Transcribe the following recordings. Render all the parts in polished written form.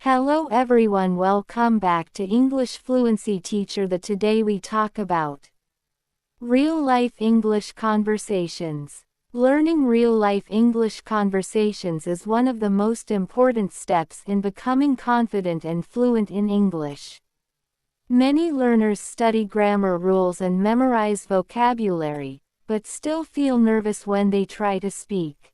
Hello everyone, welcome back to English Fluency Teacher. Today we talk about real-life English conversations. Learning real-life English conversations is one of the most important steps in becoming confident and fluent in English. Many learners study grammar rules and memorize vocabulary, but still feel nervous when they try to speak.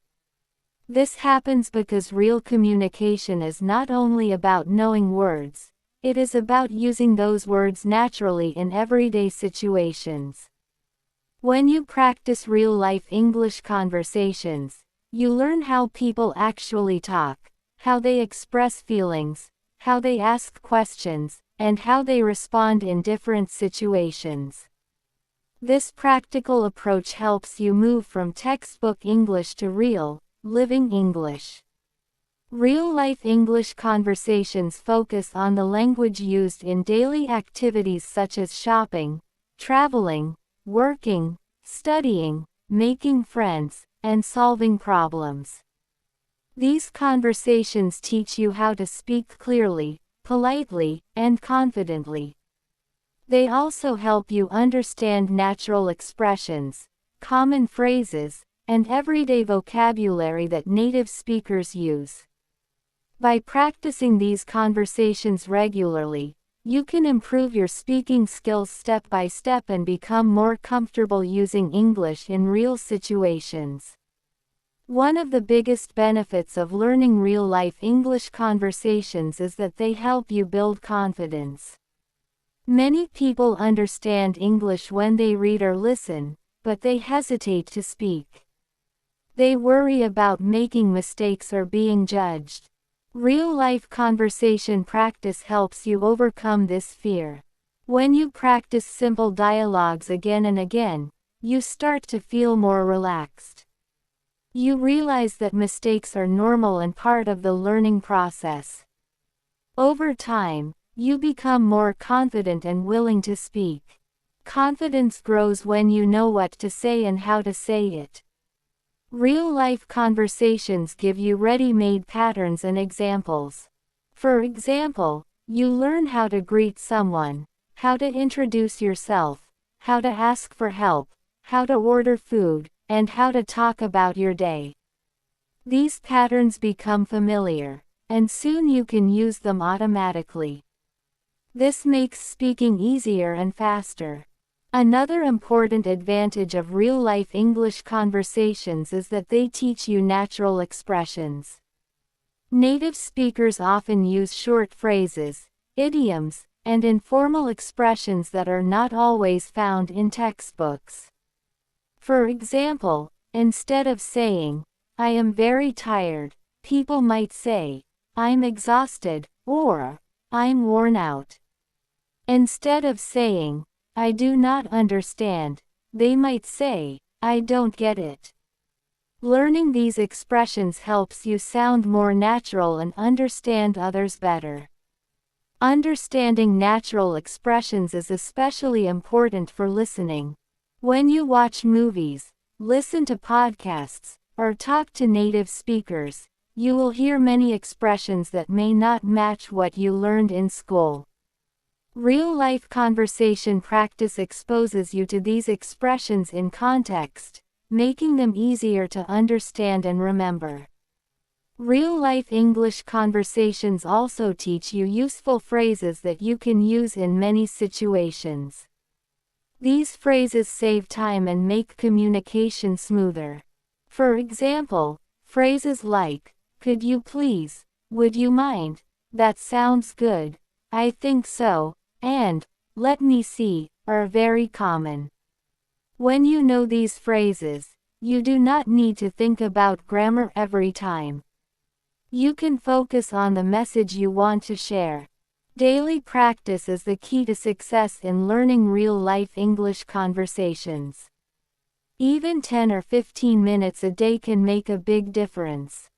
This happens because real communication is not only about knowing words, it is about using those words naturally in everyday situations. When you practice real-life English conversations, you learn how people actually talk, how they express feelings, how they ask questions, and how they respond in different situations. This practical approach helps you move from textbook English to real, living English. Real-life English conversations focus on the language used in daily activities such as shopping, traveling, working, studying, making friends, and solving problems. These conversations teach you how to speak clearly, politely, and confidently. They also help you understand natural expressions, common phrases, and everyday vocabulary that native speakers use. By practicing these conversations regularly, you can improve your speaking skills step by step and become more comfortable using English in real situations. One of the biggest benefits of learning real-life English conversations is that they help you build confidence. Many people understand English when they read or listen, but they hesitate to speak. They worry about making mistakes or being judged. Real-life conversation practice helps you overcome this fear. When you practice simple dialogues again and again, you start to feel more relaxed. You realize that mistakes are normal and part of the learning process. Over time, you become more confident and willing to speak. Confidence grows when you know what to say and how to say it. Real-life conversations give you ready-made patterns and examples. For example, you learn how to greet someone, how to introduce yourself, how to ask for help, how to order food, and how to talk about your day. These patterns become familiar, and soon you can use them automatically. This makes speaking easier and faster. Another important advantage of real-life English conversations is that they teach you natural expressions. Native speakers often use short phrases, idioms, and informal expressions that are not always found in textbooks. For example, instead of saying, "I am very tired," people might say, "I'm exhausted," or "I'm worn out." Instead of saying, "I do not understand," they might say, "I don't get it." Learning these expressions helps you sound more natural and understand others better. Understanding natural expressions is especially important for listening. When you watch movies, listen to podcasts, or talk to native speakers, you will hear many expressions that may not match what you learned in school. Real-life conversation practice exposes you to these expressions in context, making them easier to understand and remember. Real-life English conversations also teach you useful phrases that you can use in many situations. These phrases save time and make communication smoother. For example, phrases like, "Could you please," "Would you mind," "That sounds good," "I think so," and "Let me see," are very common. When you know these phrases, you do not need to think about grammar every time. You can focus on the message you want to share. Daily practice is the key to success in learning real-life English conversations. Even 10 or 15 minutes a day can make a big difference.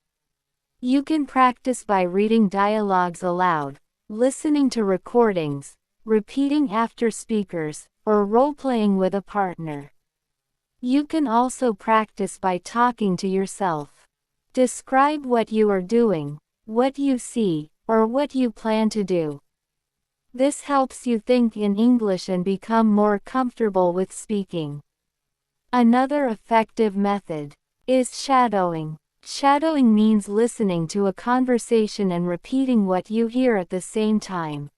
You can practice by reading dialogues aloud, listening to recordings, repeating after speakers, or role-playing with a partner. You can also practice by talking to yourself. Describe what you are doing, what you see, or what you plan to do. This helps you think in English and become more comfortable with speaking. Another effective method is shadowing. Shadowing means listening to a conversation and repeating what you hear at the same time.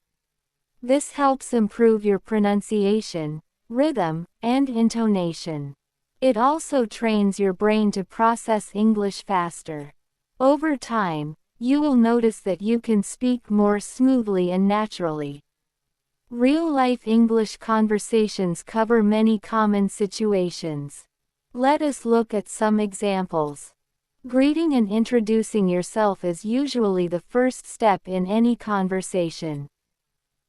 This helps improve your pronunciation, rhythm, and intonation. It also trains your brain to process English faster. Over time, you will notice that you can speak more smoothly and naturally. Real-life English conversations cover many common situations. Let us look at some examples. Greeting and introducing yourself is usually the first step in any conversation.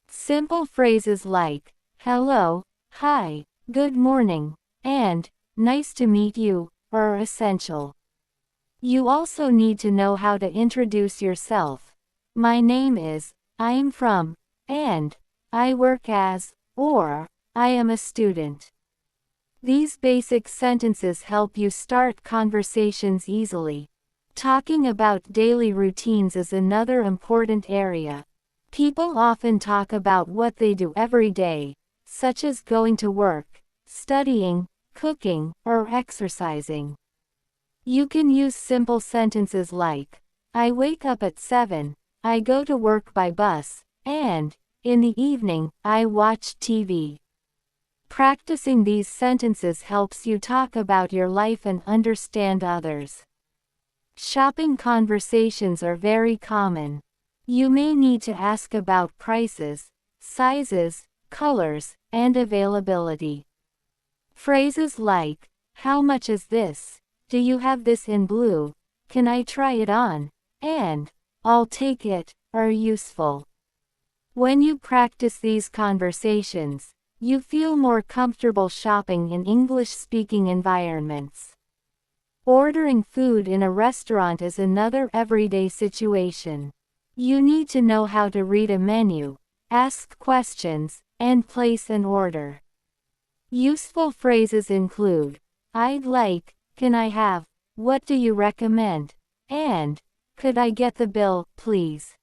Simple phrases like, hello, hi, good morning, and nice to meet you, are essential. You also need to know how to introduce yourself. My name is, I'm from, and I work as, or I am a student. These basic sentences help you start conversations easily. Talking about daily routines is another important area. People often talk about what they do every day, such as going to work, studying, cooking, or exercising. You can use simple sentences like, I wake up at 7, I go to work by bus, and in the evening, I watch TV. Practicing these sentences helps you talk about your life and understand others. Shopping conversations are very common. You may need to ask about prices, sizes, colors, and availability. Phrases like, how much is this? Do you have this in blue? Can I try it on? And, I'll take it, are useful. When you practice these conversations, you feel more comfortable shopping in English-speaking environments. Ordering food in a restaurant is another everyday situation. You need to know how to read a menu, ask questions, and place an order. Useful phrases include, I'd like, can I have, what do you recommend, and, could I get the bill, please?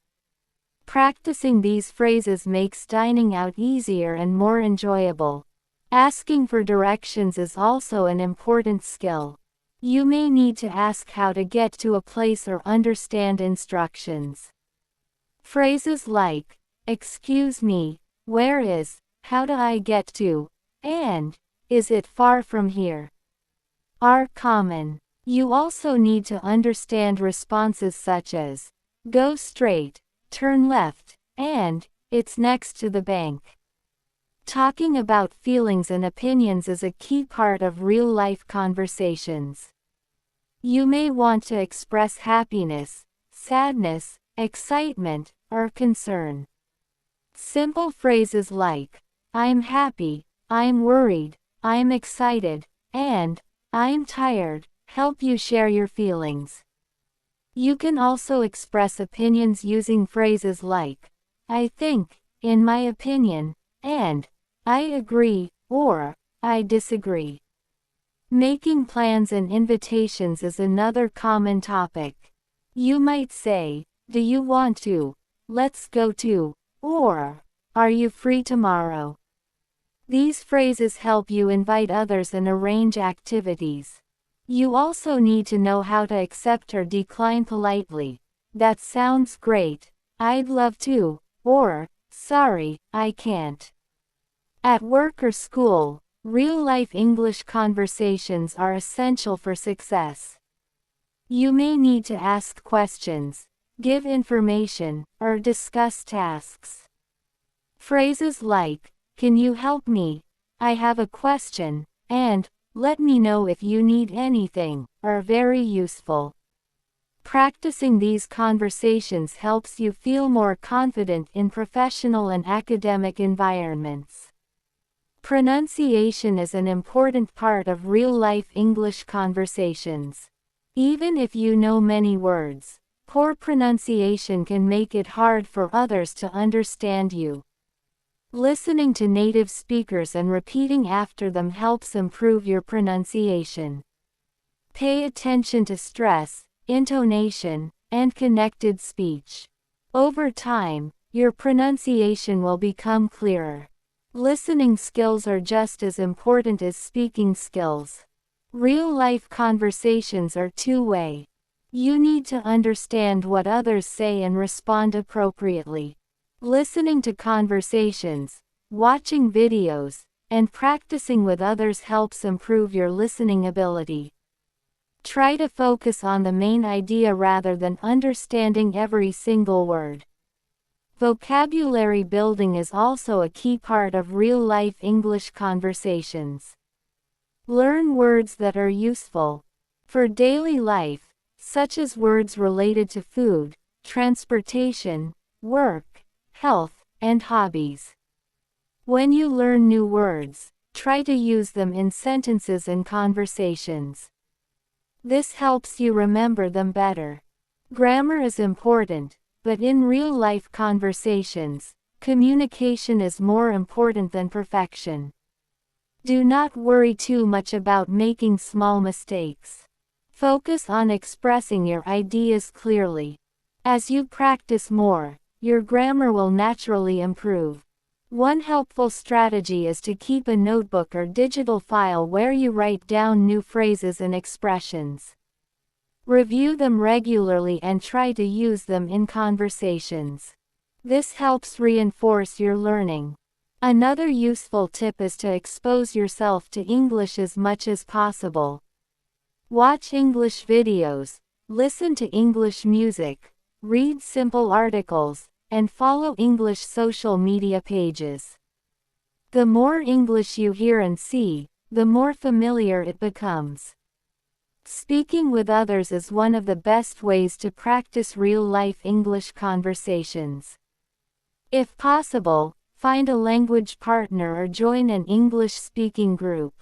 Practicing these phrases makes dining out easier and more enjoyable. Asking for directions is also an important skill. You may need to ask how to get to a place or understand instructions. Phrases like, excuse me, where is, how do I get to, and, is it far from here, are common. You also need to understand responses such as, go straight, turn left, and, it's next to the bank. Talking about feelings and opinions is a key part of real-life conversations. You may want to express happiness, sadness, excitement, or concern. Simple phrases like, I'm happy, I'm worried, I'm excited, and I'm tired, help you share your feelings. You can also express opinions using phrases like, I think, in my opinion, and I agree, or I disagree. Making plans and invitations is another common topic. You might say, do you want to, let's go to, or are you free tomorrow? These phrases help you invite others and arrange activities. You also need to know how to accept or decline politely. That sounds great, I'd love to, or, sorry, I can't. At work or school, real-life English conversations are essential for success. You may need to ask questions, give information, or discuss tasks. Phrases like, can you help me? I have a question, and, let me know if you need anything, are very useful. Practicing these conversations helps you feel more confident in professional and academic environments. Pronunciation is an important part of real-life English conversations. Even if you know many words, poor pronunciation can make it hard for others to understand you. Listening to native speakers and repeating after them helps improve your pronunciation. Pay attention to stress, intonation, and connected speech. Over time, your pronunciation will become clearer. Listening skills are just as important as speaking skills. Real-life conversations are two-way. You need to understand what others say and respond appropriately. Listening to conversations, watching videos, and practicing with others helps improve your listening ability. Try to focus on the main idea rather than understanding every single word. Vocabulary building is also a key part of real-life English conversations. Learn words that are useful for daily life, such as words related to food, transportation, work, health, and hobbies. When you learn new words, try to use them in sentences and conversations. This helps you remember them better. Grammar is important, but in real-life conversations, communication is more important than perfection. Do not worry too much about making small mistakes. Focus on expressing your ideas clearly. As you practice more, your grammar will naturally improve. One helpful strategy is to keep a notebook or digital file where you write down new phrases and expressions. Review them regularly and try to use them in conversations. This helps reinforce your learning. Another useful tip is to expose yourself to English as much as possible. Watch English videos, listen to English music, read simple articles, and follow English social media pages. The more English you hear and see, the more familiar it becomes. Speaking with others is one of the best ways to practice real-life English conversations. If possible, find a language partner or join an English-speaking group.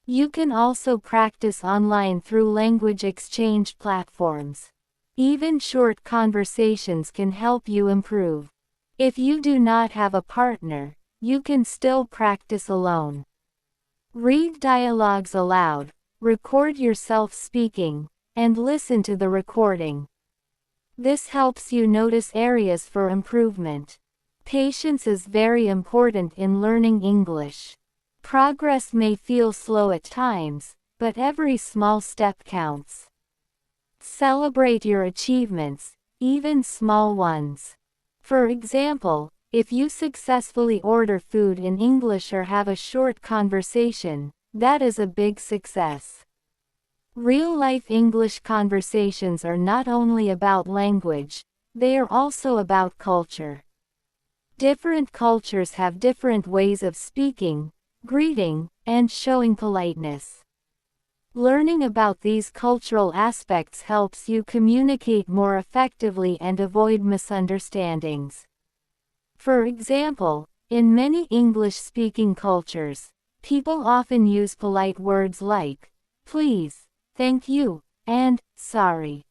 You can also practice online through language exchange platforms. Even short conversations can help you improve. If you do not have a partner, you can still practice alone. Read dialogues aloud, record yourself speaking, and listen to the recording. This helps you notice areas for improvement. Patience is very important in learning English. Progress may feel slow at times, but every small step counts. Celebrate your achievements, even small ones. For example, if you successfully order food in English or have a short conversation, that is a big success. Real-life English conversations are not only about language, they are also about culture. Different cultures have different ways of speaking, greeting, and showing politeness. Learning about these cultural aspects helps you communicate more effectively and avoid misunderstandings. For example, in many English-speaking cultures, people often use polite words like please, thank you, and sorry.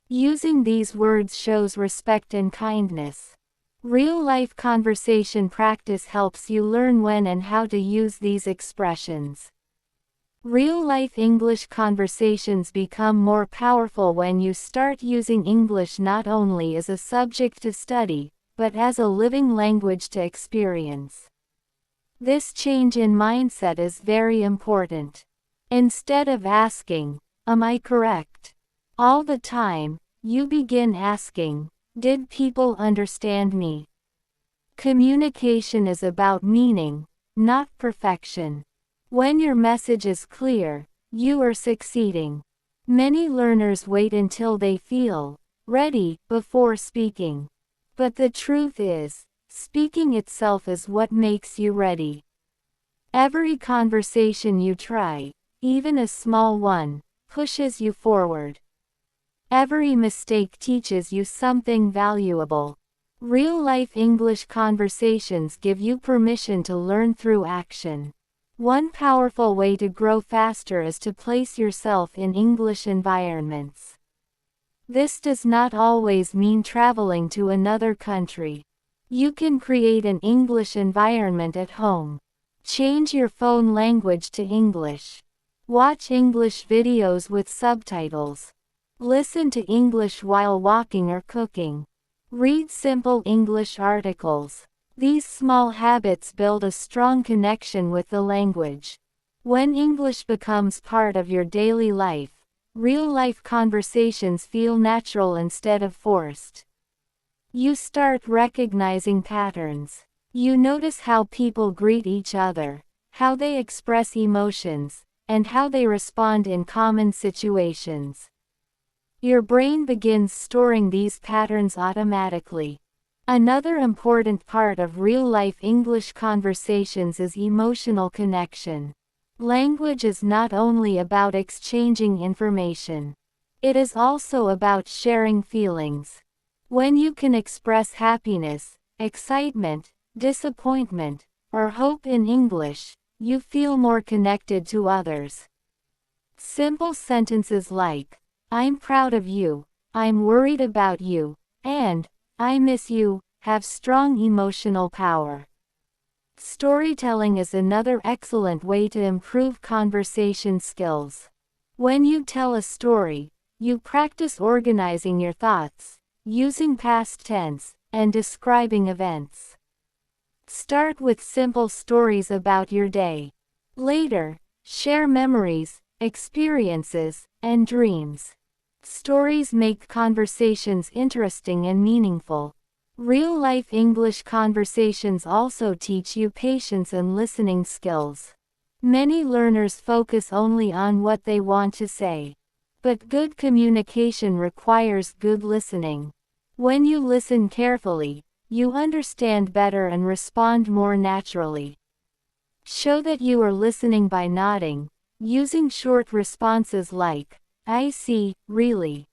Using these words shows respect and kindness. Real-life conversation practice helps you learn when and how to use these expressions. Real-life English conversations become more powerful when you start using English not only as a subject to study, but as a living language to experience. This change in mindset is very important. Instead of asking, "Am I correct?" all the time, you begin asking, "Did people understand me?" Communication is about meaning, not perfection. When your message is clear, you are succeeding. Many learners wait until they feel ready before speaking. But the truth is, speaking itself is what makes you ready. Every conversation you try, even a small one, pushes you forward. Every mistake teaches you something valuable. Real-life English conversations give you permission to learn through action. One powerful way to grow faster is to place yourself in English environments. This does not always mean traveling to another country. You can create an English environment at home. Change your phone language to English. Watch English videos with subtitles. Listen to English while walking or cooking. Read simple English articles. These small habits build a strong connection with the language. When English becomes part of your daily life, real-life conversations feel natural instead of forced. You start recognizing patterns. You notice how people greet each other, how they express emotions, and how they respond in common situations. Your brain begins storing these patterns automatically. Another important part of real-life English conversations is emotional connection. Language is not only about exchanging information. It is also about sharing feelings. When you can express happiness, excitement, disappointment, or hope in English, you feel more connected to others. Simple sentences like, "I'm proud of you," "I'm worried about you," and "I miss you," have strong emotional power. Storytelling is another excellent way to improve conversation skills. When you tell a story, you practice organizing your thoughts, using past tense, and describing events. Start with simple stories about your day. Later, share memories, experiences, and dreams. Stories make conversations interesting and meaningful. Real-life English conversations also teach you patience and listening skills. Many learners focus only on what they want to say. But good communication requires good listening. When you listen carefully, you understand better and respond more naturally. Show that you are listening by nodding, using short responses like, "I see, really,"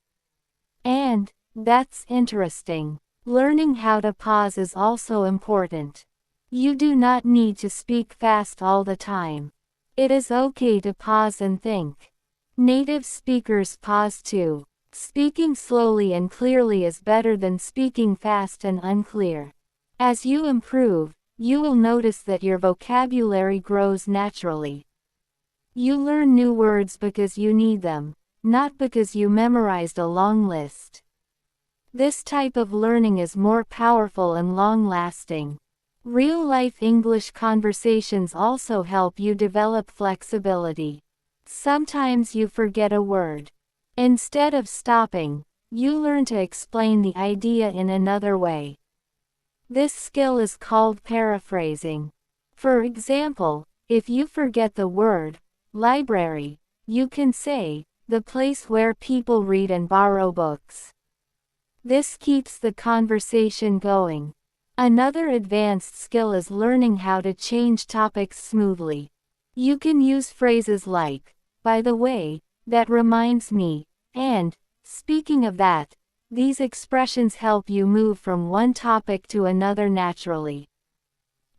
and "That's interesting." Learning how to pause is also important. You do not need to speak fast all the time. It is okay to pause and think. Native speakers pause too. Speaking slowly and clearly is better than speaking fast and unclear. As you improve, you will notice that your vocabulary grows naturally. You learn new words because you need them, not because you memorized a long list. This type of learning is more powerful and long-lasting. Real-life English conversations also help you develop flexibility. Sometimes you forget a word. Instead of stopping, you learn to explain the idea in another way. This skill is called paraphrasing. For example, if you forget the word library, you can say, "the place where people read and borrow books." This keeps the conversation going. Another advanced skill is learning how to change topics smoothly. You can use phrases like, "By the way, that reminds me," and "speaking of that." These expressions help you move from one topic to another naturally.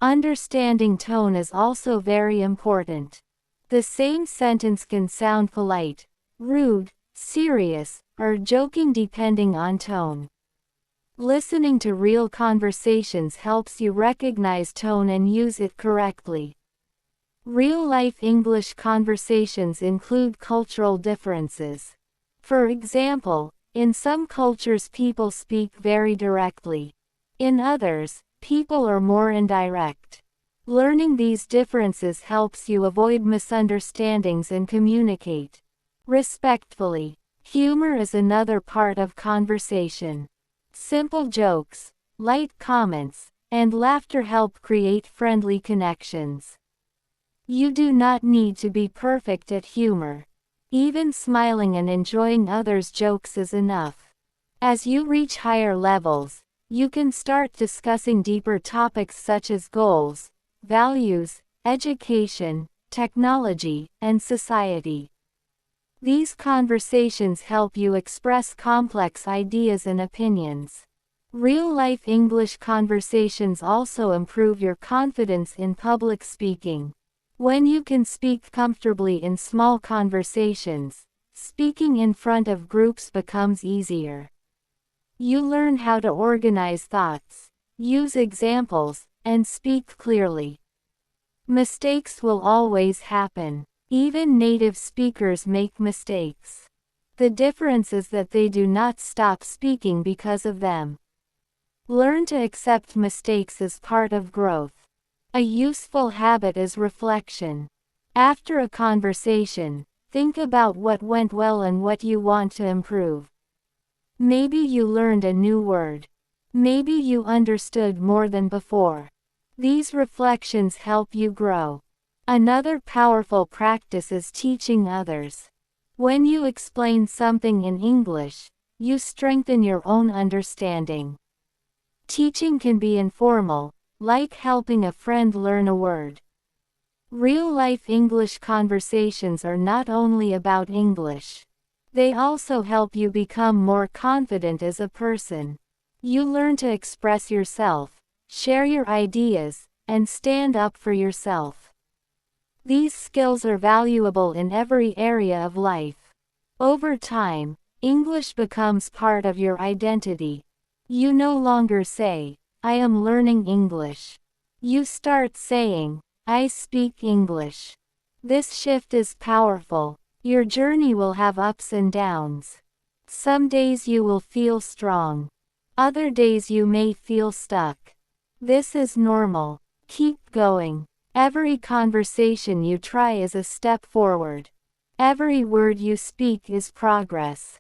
Understanding tone is also very important. The same sentence can sound polite, rude, serious, or joking depending on tone. Listening to real conversations helps you recognize tone and use it correctly. Real-life English conversations include cultural differences. For example, in some cultures people speak very directly. In others, people are more indirect. Learning these differences helps you avoid misunderstandings and communicate respectfully. Humor is another part of conversation. Simple jokes, light comments, and laughter help create friendly connections. You do not need to be perfect at humor. Even smiling and enjoying others' jokes is enough. As you reach higher levels, you can start discussing deeper topics such as goals, values, education, technology, and society. These conversations help you express complex ideas and opinions. Real-life English conversations also improve your confidence in public speaking. When you can speak comfortably in small conversations, speaking in front of groups becomes easier. You learn how to organize thoughts, use examples, and speak clearly. Mistakes will always happen. Even native speakers make mistakes. The difference is that they do not stop speaking because of them. Learn to accept mistakes as part of growth. A useful habit is reflection. After a conversation, think about what went well and what you want to improve. Maybe you learned a new word. Maybe you understood more than before. These reflections help you grow. Another powerful practice is teaching others. When you explain something in English, you strengthen your own understanding. Teaching can be informal, like helping a friend learn a word. Real-life English conversations are not only about English. They also help you become more confident as a person. You learn to express yourself, share your ideas, and stand up for yourself. These skills are valuable in every area of life. Over time, English becomes part of your identity. You no longer say, "I am learning English." You start saying, "I speak English." This shift is powerful. Your journey will have ups and downs. Some days you will feel strong. Other days you may feel stuck. This is normal. Keep going. Every conversation you try is a step forward. Every word you speak is progress.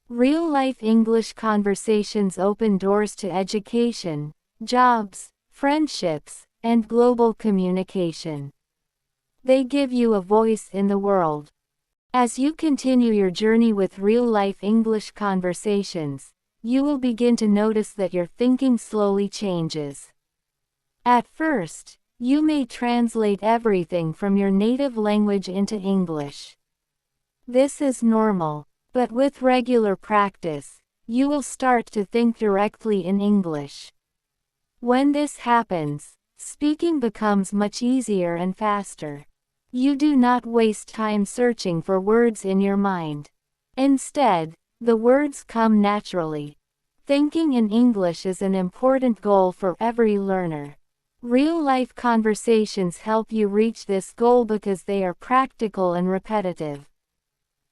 Real-life English conversations open doors to education, jobs, friendships, and global communication. They give you a voice in the world. As you continue your journey with real-life English conversations, you will begin to notice that your thinking slowly changes. At first, you may translate everything from your native language into English. This is normal, but with regular practice, you will start to think directly in English. When this happens, speaking becomes much easier and faster. You do not waste time searching for words in your mind. Instead, the words come naturally. Thinking in English is an important goal for every learner. Real-life conversations help you reach this goal because they are practical and repetitive.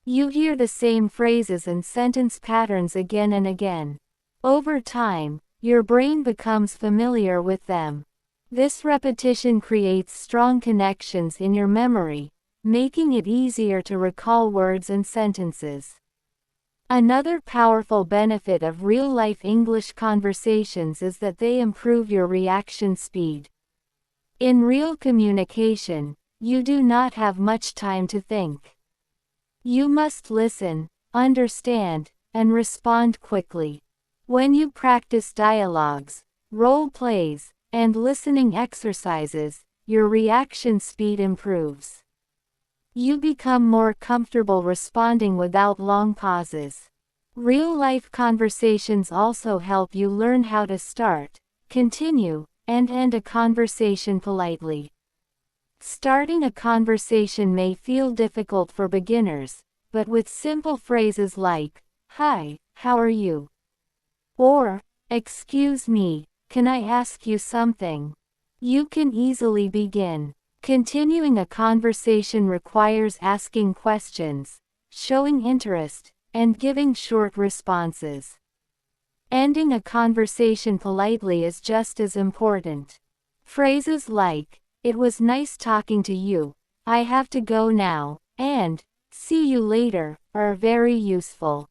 You hear the same phrases and sentence patterns again and again. Over time, your brain becomes familiar with them. This repetition creates strong connections in your memory, making it easier to recall words and sentences. Another powerful benefit of real-life English conversations is that they improve your reaction speed. In real communication, you do not have much time to think. You must listen, understand, and respond quickly. When you practice dialogues, role plays, and listening exercises, your reaction speed improves. You become more comfortable responding without long pauses. Real-life conversations also help you learn how to start, continue, and end a conversation politely. Starting a conversation may feel difficult for beginners, but with simple phrases like, "Hi, how are you?" or, "Excuse me, can I ask you something?" you can easily begin. Continuing a conversation requires asking questions, showing interest, and giving short responses. Ending a conversation politely is just as important. Phrases like, "It was nice talking to you, I have to go now," and "See you later," are very useful.